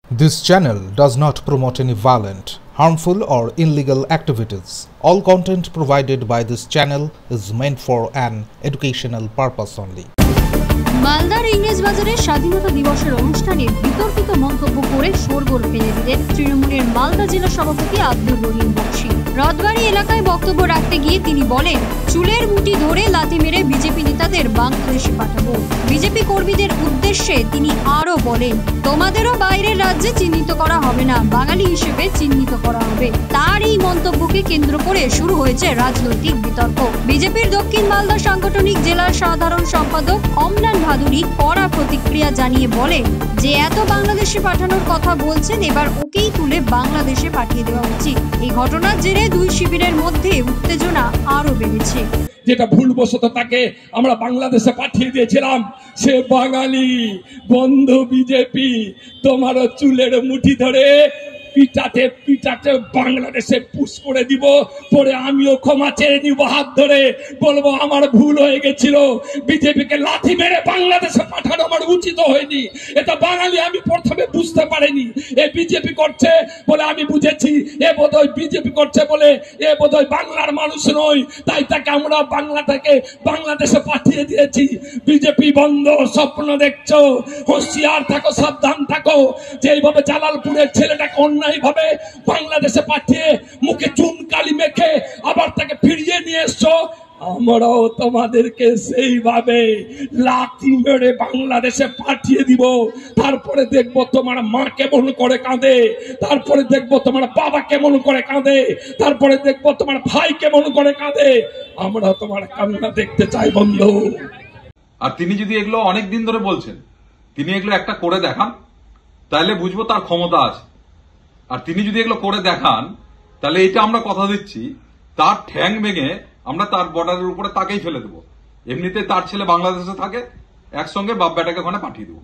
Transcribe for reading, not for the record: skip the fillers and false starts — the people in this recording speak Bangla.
This channel does not promote any violent, harmful or illegal activities. All content provided by this channel is meant for an educational purpose only. মালদার ইংরেজ বাজারে স্বাধীনতা দিবসের অনুষ্ঠানে বিতর্কিত মন্তব্য করে শোরগোল ফেলে দিলেন তৃণমূলের মালদা জেলা সভাপতি আব্দুর রহিম বক্সী। রথবাড়ি এলাকায় বক্তব্য রাখতে গিয়ে তিনি বলেন, চুলের মুঠি ধরে লাথি মেরে বিজেপি নেতাদের বাংলাদেশে পাঠাবো। বিজেপি কর্মীদের উদ্দেশ্যে তিনি আরো বলেন, তোমাদেরও বাইরের রাজ্যে চিহ্নিত করা হবে না, বাঙালি হিসেবে চিহ্নিত করা হবে। তার এই মন্তব্যকে কেন্দ্র করে শুরু হয়েছে রাজনৈতিক বিতর্ক। বিজেপির দক্ষিণ মালদা সাংগঠনিক জেলার সাধারণ সম্পাদক অমলান ভাদুরী কড়া প্রতিক্রিয়া জানিয়ে বলেন যে এত বাংলাদেশে পাঠানোর কথা বলছেন, এবার ওকেই তুলে বাংলাদেশে পাঠিয়ে দেওয়া উচিত। এই ঘটনার জেরে দুই শিবিরের মধ্যে উত্তেজনা আরো বেড়েছে। যেটা ভুলবশত তাকে আমরা বাংলাদেশে পাঠিয়ে দিয়েছিলাম, সে বাঙালি বন্ধ বিজেপি তোমারও চুলের মুঠি ধরে পিটাতে পিটাতে বাংলাদেশে পুশ করে দিব, পরে আমিও ক্ষমা চেয়ে নিব, হাত ধরে বলবো আমার ভুল হয়ে গেছিল, বিজেপিকে লাথি মেরে বাংলাদেশে পাঠানো আমার উচিত হয়নি। এটা বাঙালি আমি প্রথমে বুঝতে পারিনি, এ বিজেপি করছে বলে আমি বুঝেছি, এ বোধহয় বিজেপি করছে বলে এ বোধহয় বাংলার মানুষ নয়, তাই তাকে আমরা বাংলা থেকে বাংলাদেশে পাঠিয়ে দিয়েছি। বিজেপি বন্ধ স্বপ্ন দেখছো, হুঁশিয়ার থাকো, সাবধান থাকো। যেইভাবে জালালপুরের ছেলেটাকে ভাবে বাংলাদেশে পাঠিয়ে মুখে চুনকালি মেখে আবার তাকে ফিরিয়ে নিয়ে এসছো, আমরাও তোমাদেরকে সেইভাবে লাথি মেরে বাংলাদেশে পাঠিয়ে দিব। তারপরে দেখবো তোমার মা কেমন করে কাঁদে, তারপরে দেখবো তোমার বাবা কেমন করে কাঁদে, তারপরে দেখবো তোমার ভাই কেমন করে কাঁদে। আমরা তোমার কান্না দেখতে চাই বন্ধু। আর তিনি যদি এগুলো অনেকদিন ধরে বলছেন, তিনি এগুলো একটা করে দেখান, তাহলে বুঝবো তার ক্ষমতা আছে। আর তিনি যদি এগুলো করে দেখান, তাহলে এটা আমরা কথা দিচ্ছি, তার ঠ্যাং ভেঙে আমরা তার বর্ডারের উপরে তাকেই ফেলে দেবো। এমনিতে তার ছেলে বাংলাদেশে থাকে, একসঙ্গে বাপ বেটাকে ওখানে পাঠিয়ে দেবো।